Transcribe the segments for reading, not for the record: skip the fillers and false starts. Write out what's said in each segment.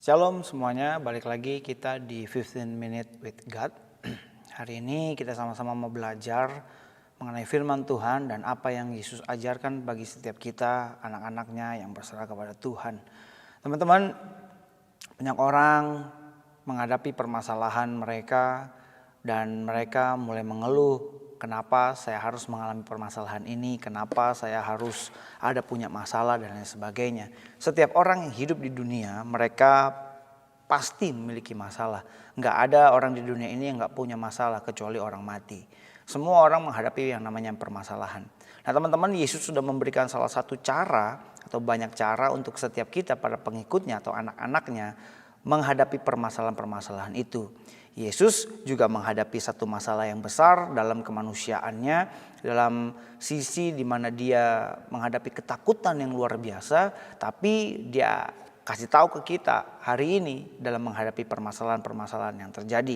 Shalom semuanya, balik lagi kita di 15 Minute with God. Hari ini kita sama-sama mau belajar mengenai firman Tuhan dan apa yang Yesus ajarkan bagi setiap kita, anak-anaknya yang berserah kepada Tuhan. Teman-teman, banyak orang menghadapi permasalahan mereka dan mereka mulai mengeluh. Kenapa saya harus mengalami permasalahan ini? Kenapa saya harus ada punya masalah dan lain sebagainya. Setiap orang yang hidup di dunia mereka pasti memiliki masalah. Nggak ada orang di dunia ini yang nggak punya masalah kecuali orang mati. Semua orang menghadapi yang namanya permasalahan. Nah teman-teman, Yesus sudah memberikan salah satu cara atau banyak cara untuk setiap kita para pengikutnya atau anak-anaknya menghadapi permasalahan-permasalahan itu. Yesus juga menghadapi satu masalah yang besar dalam kemanusiaannya, dalam sisi di mana dia menghadapi ketakutan yang luar biasa, tapi dia kasih tahu ke kita hari ini dalam menghadapi permasalahan-permasalahan yang terjadi.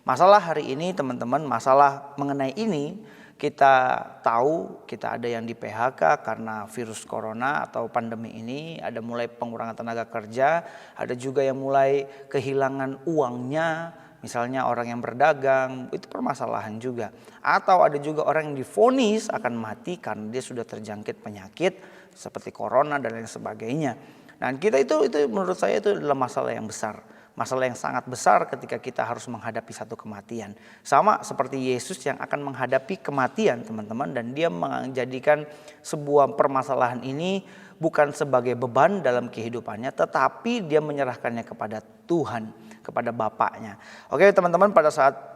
Masalah hari ini teman-teman, masalah mengenai ini kita tahu kita ada yang di PHK karena virus corona atau pandemi ini, ada mulai pengurangan tenaga kerja, ada juga yang mulai kehilangan uangnya. Misalnya orang yang berdagang, itu permasalahan juga. Atau ada juga orang yang divonis akan mati karena dia sudah terjangkit penyakit seperti corona dan lain sebagainya. Nah kita itu menurut saya itu adalah masalah yang besar. Masalah yang sangat besar ketika kita harus menghadapi satu kematian. Sama seperti Yesus yang akan menghadapi kematian teman-teman. Dan dia menjadikan sebuah permasalahan ini bukan sebagai beban dalam kehidupannya, tetapi dia menyerahkannya kepada Tuhan, kepada Bapaknya. Oke teman-teman, pada saat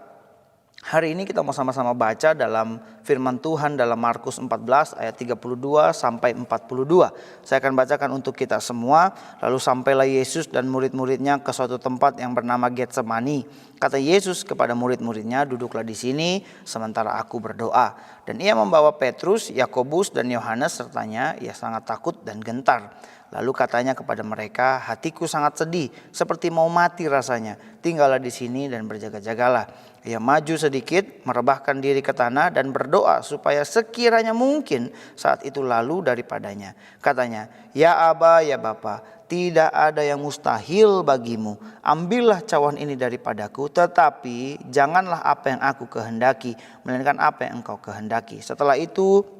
hari ini kita mau sama-sama baca dalam firman Tuhan dalam Markus 14 ayat 32 sampai 42. Saya akan bacakan untuk kita semua. Lalu sampailah Yesus dan murid-muridnya ke suatu tempat yang bernama Getsemani. Kata Yesus kepada murid-muridnya, duduklah di sini sementara aku berdoa. Dan ia membawa Petrus, Yakobus dan Yohanes sertanya. Ia sangat takut dan gentar. Lalu katanya kepada mereka, hatiku sangat sedih, seperti mau mati rasanya. Tinggallah di sini dan berjaga-jagalah. Ia maju sedikit, merebahkan diri ke tanah dan berdoa supaya sekiranya mungkin saat itu lalu daripadanya. Katanya, ya Aba, ya Bapa, tidak ada yang mustahil bagimu. Ambillah cawan ini daripadaku, tetapi janganlah apa yang aku kehendaki, melainkan apa yang engkau kehendaki. Setelah itu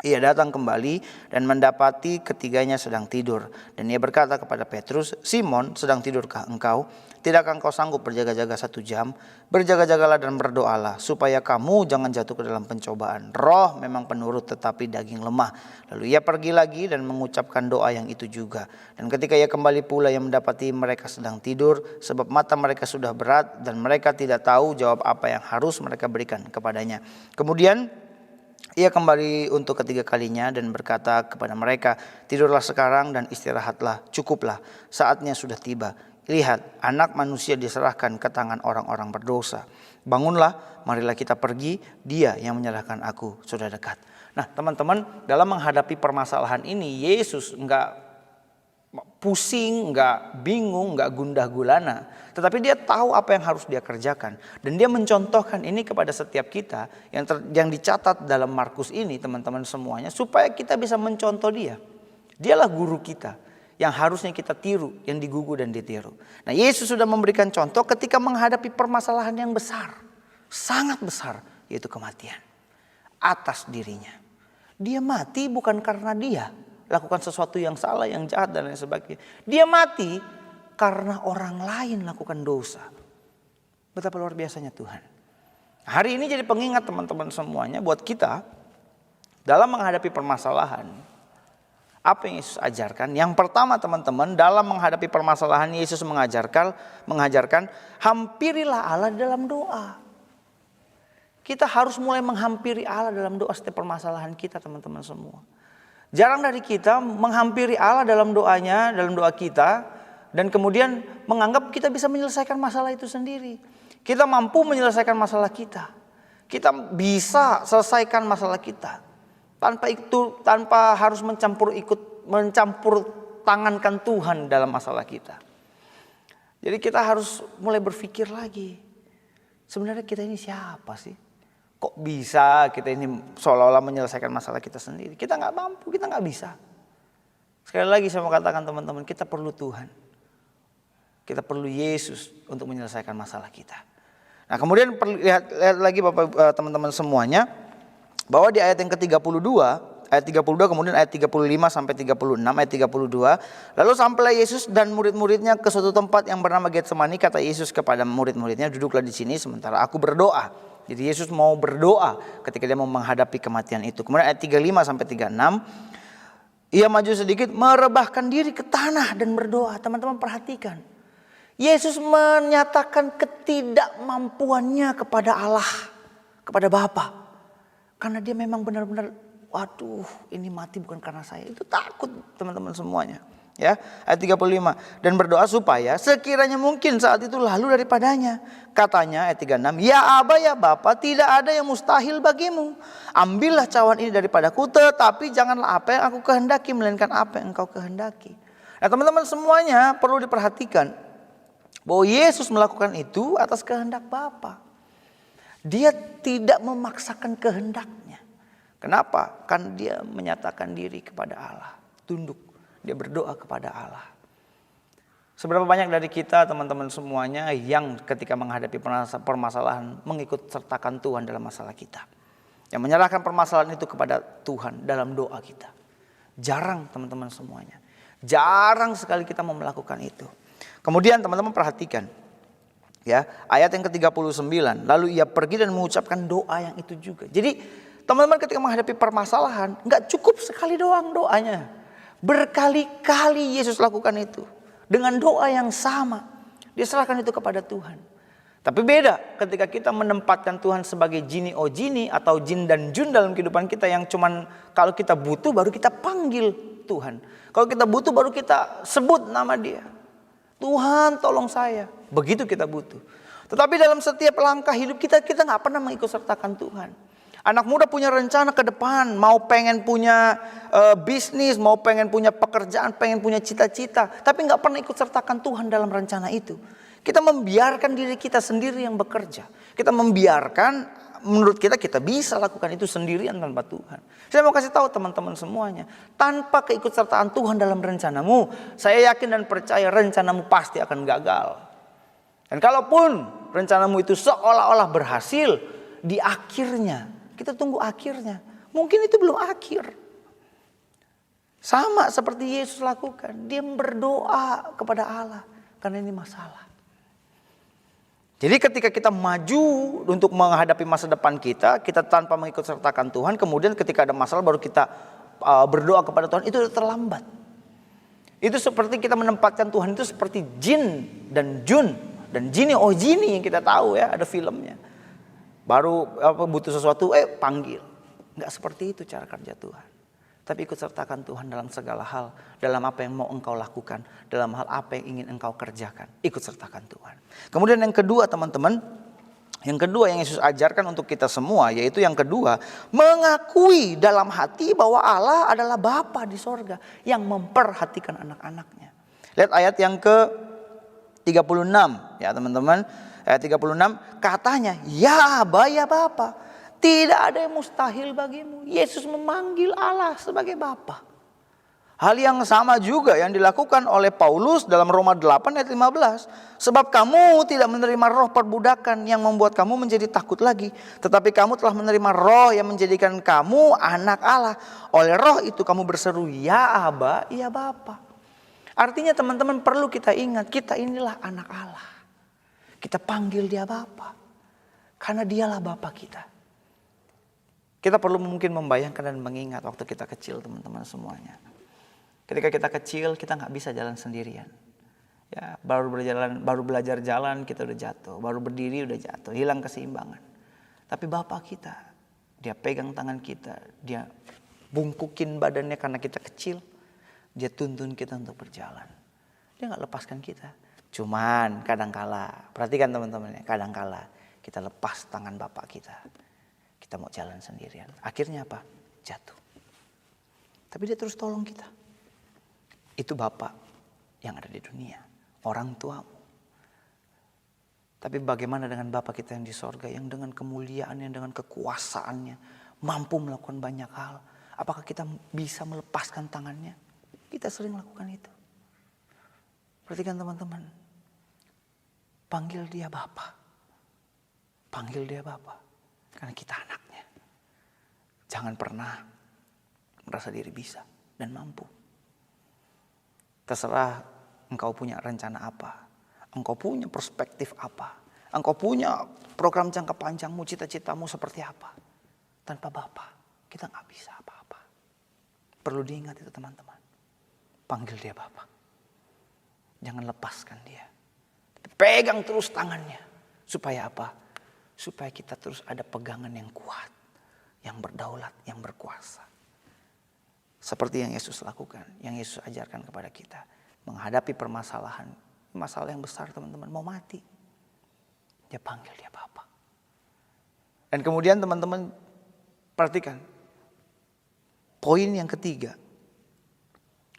ia datang kembali dan mendapati ketiganya sedang tidur. Dan ia berkata kepada Petrus, Simon, sedang tidurkah engkau? Tidakkah engkau sanggup berjaga-jaga 1 jam? Berjaga-jagalah dan berdoalah, supaya kamu jangan jatuh ke dalam pencobaan. Roh memang penurut, tetapi daging lemah. Lalu ia pergi lagi dan mengucapkan doa yang itu juga. Dan ketika ia kembali pula, ia mendapati mereka sedang tidur, sebab mata mereka sudah berat, dan mereka tidak tahu jawab apa yang harus mereka berikan kepadanya. Kemudian ia kembali untuk ketiga kalinya dan berkata kepada mereka, tidurlah sekarang dan istirahatlah, cukuplah, saatnya sudah tiba. Lihat, anak manusia diserahkan ke tangan orang-orang berdosa. Bangunlah, marilah kita pergi, dia yang menyerahkan aku sudah dekat. Nah teman-teman, dalam menghadapi permasalahan ini, Yesus enggak pusing, enggak bingung, enggak gundah gulana. Tetapi dia tahu apa yang harus dia kerjakan. Dan dia mencontohkan ini kepada setiap kita yang dicatat dalam Markus ini teman-teman semuanya. Supaya kita bisa mencontoh dia. Dialah guru kita yang harusnya kita tiru, yang digugu dan ditiru. Nah Yesus sudah memberikan contoh ketika menghadapi permasalahan yang besar. Sangat besar, yaitu kematian. Atas dirinya. Dia mati bukan karena dia lakukan sesuatu yang salah, yang jahat dan lain sebagainya. Dia mati karena orang lain lakukan dosa. Betapa luar biasanya Tuhan. Hari ini jadi pengingat teman-teman semuanya buat kita dalam menghadapi permasalahan. Apa yang Yesus ajarkan? Yang pertama teman-teman, dalam menghadapi permasalahan Yesus mengajarkan hampirilah Allah dalam doa. Kita harus mulai menghampiri Allah dalam doa setiap permasalahan kita teman-teman semua. Jarang dari kita menghampiri Allah dalam doanya, dalam doa kita, dan kemudian menganggap kita bisa menyelesaikan masalah itu sendiri. Kita mampu menyelesaikan masalah kita. Kita bisa selesaikan masalah kita. Tanpa harus mencampur tangankan Tuhan dalam masalah kita. Jadi kita harus mulai berpikir lagi. Sebenarnya kita ini siapa sih? Kok bisa kita ini seolah-olah menyelesaikan masalah kita sendiri? Kita nggak mampu, kita nggak bisa. Sekali lagi saya mau katakan teman-teman, kita perlu Tuhan. Kita perlu Yesus untuk menyelesaikan masalah kita. Nah, kemudian lihat lagi Bapak teman-teman semuanya, bahwa di ayat yang ke-32, ayat 32 kemudian ayat 35 sampai 36, ayat 32, lalu sampailah Yesus dan murid-muridnya ke suatu tempat yang bernama Getsemani. Kata Yesus kepada murid-muridnya, duduklah di sini sementara aku berdoa. Jadi Yesus mau berdoa ketika dia mau menghadapi kematian itu. Kemudian ayat 35 sampai 36, ia maju sedikit, merebahkan diri ke tanah dan berdoa. Teman-teman perhatikan, Yesus menyatakan ketidakmampuannya kepada Allah, kepada Bapa. Karena dia memang benar-benar, waduh, ini mati bukan karena saya. Itu takut teman-teman semuanya. Ya, ayat 35, dan berdoa supaya sekiranya mungkin saat itu lalu daripadanya. Katanya ayat 36, ya Aba ya Bapa, tidak ada yang mustahil bagimu. Ambillah cawan ini daripadaku, tetapi janganlah apa yang aku kehendaki, melainkan apa yang engkau kehendaki. Nah teman-teman semuanya perlu diperhatikan bahwa Yesus melakukan itu atas kehendak Bapa. Dia tidak memaksakan kehendaknya. Kenapa? Kan dia menyatakan diri kepada Allah, tunduk. Dia berdoa kepada Allah. Seberapa banyak dari kita teman-teman semuanya yang ketika menghadapi permasalahan mengikut sertakan Tuhan dalam masalah kita. Yang menyerahkan permasalahan itu kepada Tuhan dalam doa kita. Jarang teman-teman semuanya. Jarang sekali kita mau melakukan itu. Kemudian teman-teman perhatikan. Ya, ayat yang ke-39, lalu ia pergi dan mengucapkan doa yang itu juga. Jadi teman-teman ketika menghadapi permasalahan, gak cukup sekali doang doanya. Berkali-kali Yesus lakukan itu. Dengan doa yang sama. Dia serahkan itu kepada Tuhan. Tapi beda ketika kita menempatkan Tuhan sebagai jini o jini atau jin dan jun dalam kehidupan kita, yang cuman kalau kita butuh baru kita panggil Tuhan. Kalau kita butuh baru kita sebut nama dia. Tuhan tolong saya. Begitu kita butuh. Tetapi dalam setiap langkah hidup kita gak pernah mengikut sertakan Tuhan. Anak muda punya rencana ke depan, mau pengen punya bisnis, mau pengen punya pekerjaan, pengen punya cita-cita, tapi gak pernah ikut sertakan Tuhan dalam rencana itu. Kita membiarkan diri kita sendiri yang bekerja. Kita membiarkan, menurut kita bisa lakukan itu sendirian tanpa Tuhan. Saya mau kasih tahu teman-teman semuanya, tanpa keikutsertaan Tuhan dalam rencanamu, saya yakin dan percaya rencanamu pasti akan gagal. Dan kalaupun rencanamu itu seolah-olah berhasil, di akhirnya, kita tunggu akhirnya, mungkin itu belum akhir. Sama seperti Yesus lakukan, dia berdoa kepada Allah karena ini masalah. Jadi ketika kita maju untuk menghadapi masa depan kita tanpa mengikut sertakan Tuhan, kemudian ketika ada masalah baru kita berdoa kepada Tuhan, itu sudah terlambat. Itu seperti kita menempatkan Tuhan itu seperti jin dan jun dan jini oh jini yang kita tahu ya, ada filmnya. Baru butuh sesuatu panggil. Enggak seperti itu cara kerja Tuhan. Tapi ikut sertakan Tuhan dalam segala hal, dalam apa yang mau engkau lakukan, dalam hal apa yang ingin engkau kerjakan. Ikut sertakan Tuhan. Kemudian yang kedua teman-teman, yang kedua yang Yesus ajarkan untuk kita semua, yaitu yang kedua, mengakui dalam hati bahwa Allah adalah Bapa di sorga yang memperhatikan anak-anaknya. Lihat ayat yang ke-36 ya teman-teman. Ayat 36 katanya, ya Aba ya Bapa. Tidak ada yang mustahil bagimu. Yesus memanggil Allah sebagai Bapa. Hal yang sama juga yang dilakukan oleh Paulus dalam Roma 8 ayat 15. Sebab kamu tidak menerima roh perbudakan yang membuat kamu menjadi takut lagi. Tetapi kamu telah menerima roh yang menjadikan kamu anak Allah. Oleh roh itu kamu berseru, ya Aba, ya Bapa. Artinya teman-teman perlu kita ingat, kita inilah anak Allah. Kita panggil dia Bapa. Karena dialah Bapa kita. Kita perlu mungkin membayangkan dan mengingat waktu kita kecil teman-teman semuanya. Ketika kita kecil kita gak bisa jalan sendirian. Ya, baru belajar jalan kita udah jatuh. Baru berdiri udah jatuh, hilang keseimbangan. Tapi Bapa kita, dia pegang tangan kita. Dia bungkukin badannya karena kita kecil. Dia tuntun kita untuk berjalan. Dia gak lepaskan kita. Cuman kadangkala, perhatikan teman-teman ya, kadangkala kita lepas tangan Bapa kita. Kita mau jalan sendirian. Akhirnya apa? Jatuh. Tapi dia terus tolong kita. Itu Bapa yang ada di dunia. Orang tuamu. Tapi bagaimana dengan Bapa kita yang di sorga. Yang dengan kemuliaannya, dengan kekuasaannya. Mampu melakukan banyak hal. Apakah kita bisa melepaskan tangannya? Kita sering lakukan itu. Perhatikan teman-teman. Panggil dia Bapa. Panggil dia Bapa. Karena kita anaknya. Jangan pernah merasa diri bisa dan mampu. Terserah engkau punya rencana apa. Engkau punya perspektif apa. Engkau punya program jangka panjangmu, cita-citamu seperti apa. Tanpa Bapa kita gak bisa apa-apa. Perlu diingat itu teman-teman. Panggil dia Bapa. Jangan lepaskan dia. Pegang terus tangannya. Supaya apa? Supaya kita terus ada pegangan yang kuat. Yang berdaulat, yang berkuasa. Seperti yang Yesus lakukan. Yang Yesus ajarkan kepada kita. Menghadapi permasalahan. Masalah yang besar teman-teman. Mau mati. Dia panggil dia Bapa. Dan kemudian teman-teman perhatikan. Poin yang ketiga.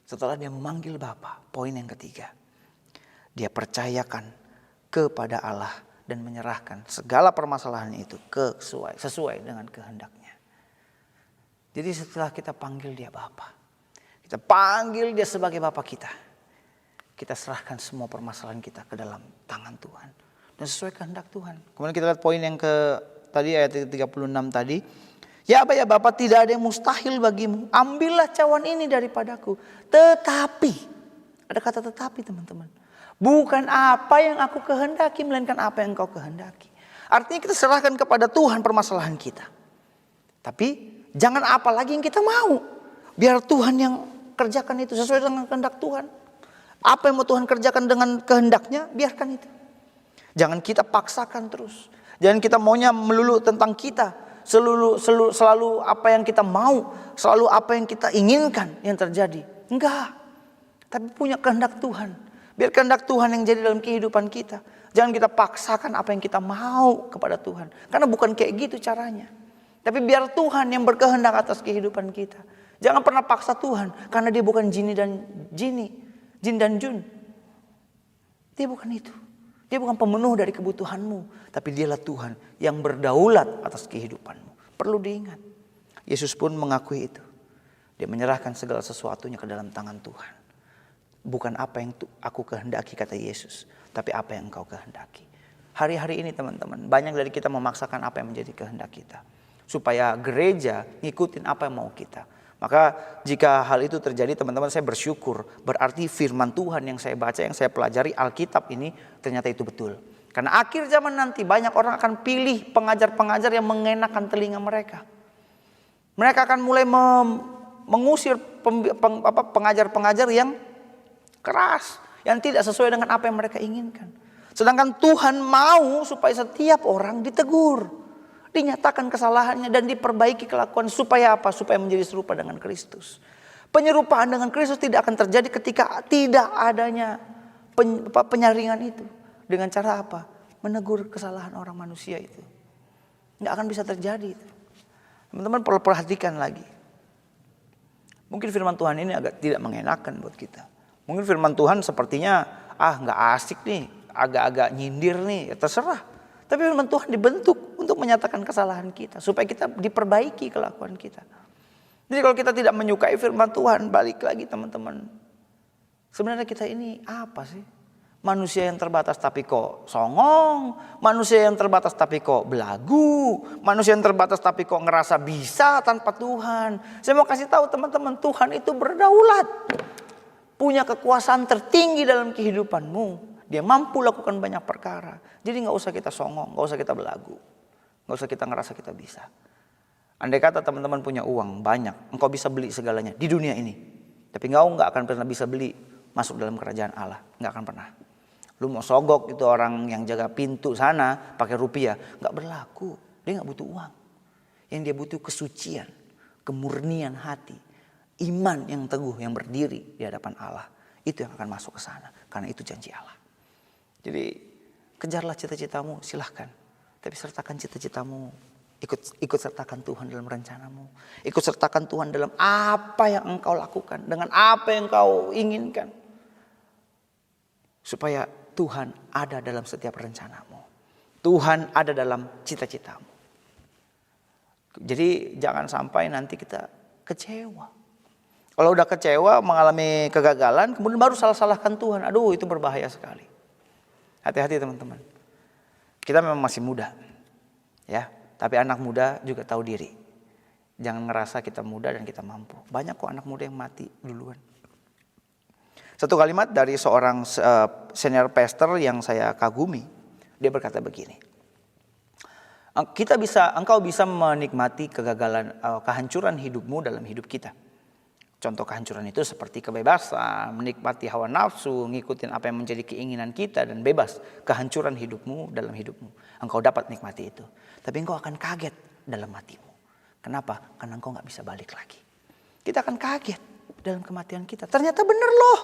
Setelah dia memanggil Bapa. Poin yang ketiga. Dia percayakan kepada Allah dan menyerahkan segala permasalahan itu sesuai dengan kehendaknya. Jadi setelah kita panggil dia Bapa, kita panggil dia sebagai Bapa kita, kita serahkan semua permasalahan kita ke dalam tangan Tuhan dan sesuai kehendak Tuhan. Kemudian kita lihat poin yang tadi ayat 36 tadi. Ya Aba ya Bapa, tidak ada yang mustahil bagimu. Ambillah cawan ini daripadaku. Tetapi, ada kata tetapi teman-teman. Bukan apa yang aku kehendaki, melainkan apa yang engkau kehendaki. Artinya kita serahkan kepada Tuhan permasalahan kita. Tapi jangan apa lagi yang kita mau. Biar Tuhan yang kerjakan itu sesuai dengan kehendak Tuhan. Apa yang mau Tuhan kerjakan dengan kehendaknya, biarkan itu. Jangan kita paksakan terus. Jangan kita maunya melulu tentang kita. Selalu apa yang kita mau. Selalu apa yang kita inginkan yang terjadi. Enggak. Tapi punya kehendak Tuhan. Biar kehendak Tuhan yang jadi dalam kehidupan kita. Jangan kita paksakan apa yang kita mau kepada Tuhan. Karena bukan kayak gitu caranya. Tapi biar Tuhan yang berkehendak atas kehidupan kita. Jangan pernah paksa Tuhan. Karena dia bukan jin dan jun. Dia bukan itu. Dia bukan pemenuh dari kebutuhanmu. Tapi dialah Tuhan yang berdaulat atas kehidupanmu. Perlu diingat. Yesus pun mengakui itu. Dia menyerahkan segala sesuatunya ke dalam tangan Tuhan. Bukan apa yang aku kehendaki kata Yesus. Tapi apa yang engkau kehendaki. Hari-hari ini teman-teman. Banyak dari kita memaksakan apa yang menjadi kehendak kita. Supaya gereja ngikutin apa yang mau kita. Maka jika hal itu terjadi teman-teman, saya bersyukur. Berarti firman Tuhan yang saya baca, yang saya pelajari Alkitab ini ternyata itu betul. Karena akhir zaman nanti banyak orang akan pilih pengajar-pengajar yang mengenakan telinga mereka. Mereka akan mulai mengusir pengajar-pengajar yang keras, yang tidak sesuai dengan apa yang mereka inginkan. Sedangkan Tuhan mau supaya setiap orang ditegur, dinyatakan kesalahannya dan diperbaiki kelakuan. Supaya apa? Supaya menjadi serupa dengan Kristus. Penyerupaan dengan Kristus tidak akan terjadi ketika tidak adanya penyaringan itu. Dengan cara apa? Menegur kesalahan orang manusia itu. Tidak akan bisa terjadi itu. Teman-teman perlu perhatikan lagi. Mungkin firman Tuhan ini agak tidak mengenakan buat kita. Mungkin firman Tuhan sepertinya gak asik nih, agak-agak nyindir nih, ya terserah. Tapi firman Tuhan dibentuk untuk menyatakan kesalahan kita. Supaya kita diperbaiki kelakuan kita. Jadi kalau kita tidak menyukai firman Tuhan, balik lagi teman-teman. Sebenarnya kita ini apa sih? Manusia yang terbatas tapi kok songong. Manusia yang terbatas tapi kok belagu. Manusia yang terbatas tapi kok ngerasa bisa tanpa Tuhan. Saya mau kasih tahu teman-teman, Tuhan itu berdaulat. Punya kekuasaan tertinggi dalam kehidupanmu. Dia mampu lakukan banyak perkara. Jadi gak usah kita songong, gak usah kita belagu. Gak usah kita ngerasa kita bisa. Andai kata teman-teman punya uang banyak, engkau bisa beli segalanya di dunia ini. Tapi engkau gak akan pernah bisa beli masuk dalam kerajaan Allah. Gak akan pernah. Lu mau sogok itu orang yang jaga pintu sana pakai rupiah. Gak berlaku. Dia gak butuh uang. Yang dia butuh kesucian, kemurnian hati. Iman yang teguh, yang berdiri di hadapan Allah. Itu yang akan masuk ke sana. Karena itu janji Allah. Jadi kejarlah cita-citamu, silahkan. Tapi sertakan cita-citamu. Ikut sertakan Tuhan dalam rencanamu. Ikut sertakan Tuhan dalam apa yang engkau lakukan. Dengan apa yang engkau inginkan. Supaya Tuhan ada dalam setiap rencanamu. Tuhan ada dalam cita-citamu. Jadi jangan sampai nanti kita kecewa. Kalau udah kecewa, mengalami kegagalan, kemudian baru salah-salahkan Tuhan. Aduh, itu berbahaya sekali. Hati-hati teman-teman. Kita memang masih muda, ya. Tapi anak muda juga tahu diri. Jangan ngerasa kita muda dan kita mampu. Banyak kok anak muda yang mati duluan. Satu kalimat dari seorang senior pastor yang saya kagumi. Dia berkata begini. Engkau bisa menikmati kegagalan, kehancuran hidupmu dalam hidup kita. Contoh kehancuran itu seperti kebebasan, menikmati hawa nafsu, ngikutin apa yang menjadi keinginan kita dan bebas. Kehancuran hidupmu dalam hidupmu. Engkau dapat nikmati itu. Tapi engkau akan kaget dalam matimu. Kenapa? Karena engkau gak bisa balik lagi. Kita akan kaget dalam kematian kita. Ternyata benar loh.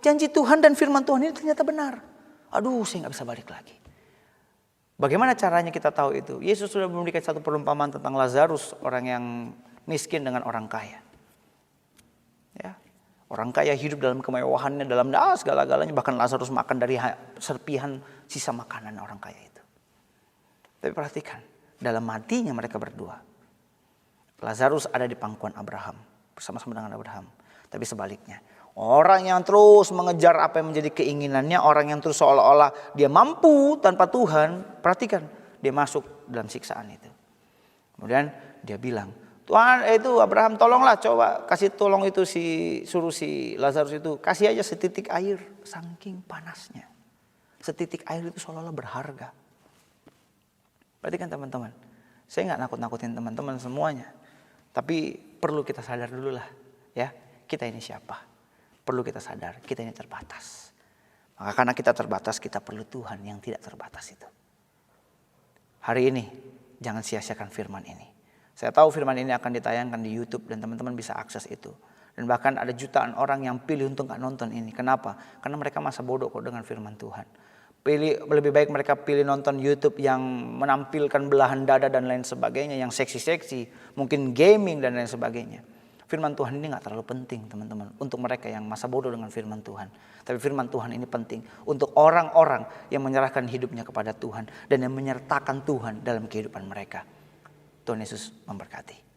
Janji Tuhan dan firman Tuhan ini ternyata benar. Aduh, saya gak bisa balik lagi. Bagaimana caranya kita tahu itu? Yesus sudah memberikan satu perumpamaan tentang Lazarus, orang yang miskin dengan orang kaya. Ya, orang kaya hidup dalam kemewahannya, dalam segala-galanya, bahkan Lazarus makan dari serpihan sisa makanan orang kaya itu. Tapi perhatikan, dalam matinya mereka berdua, Lazarus ada di pangkuan Abraham, bersama-sama dengan Abraham. Tapi sebaliknya, orang yang terus mengejar apa yang menjadi keinginannya, orang yang terus seolah-olah dia mampu tanpa Tuhan, perhatikan, dia masuk dalam siksaan itu. Kemudian dia bilang, Tuhan itu Abraham tolonglah, coba kasih tolong itu suruh si Lazarus itu kasih aja setitik air, saking panasnya. Setitik air itu seolah-olah berharga. Perhatikan teman-teman, saya nggak nakut-nakutin teman-teman semuanya, tapi perlu kita sadar dulu lah, ya kita ini siapa? Perlu kita sadar, kita ini terbatas. Maka karena kita terbatas, kita perlu Tuhan yang tidak terbatas itu. Hari ini jangan sia-siakan firman ini. Saya tahu firman ini akan ditayangkan di YouTube dan teman-teman bisa akses itu. Dan bahkan ada jutaan orang yang pilih untuk gak nonton ini. Kenapa? Karena mereka masa bodoh kok dengan firman Tuhan. Lebih baik mereka pilih nonton YouTube yang menampilkan belahan dada dan lain sebagainya, yang seksi-seksi, mungkin gaming dan lain sebagainya. Firman Tuhan ini gak terlalu penting teman-teman untuk mereka yang masa bodoh dengan firman Tuhan. Tapi firman Tuhan ini penting untuk orang-orang yang menyerahkan hidupnya kepada Tuhan dan yang menyertakan Tuhan dalam kehidupan mereka. Tuhan Yesus memberkati.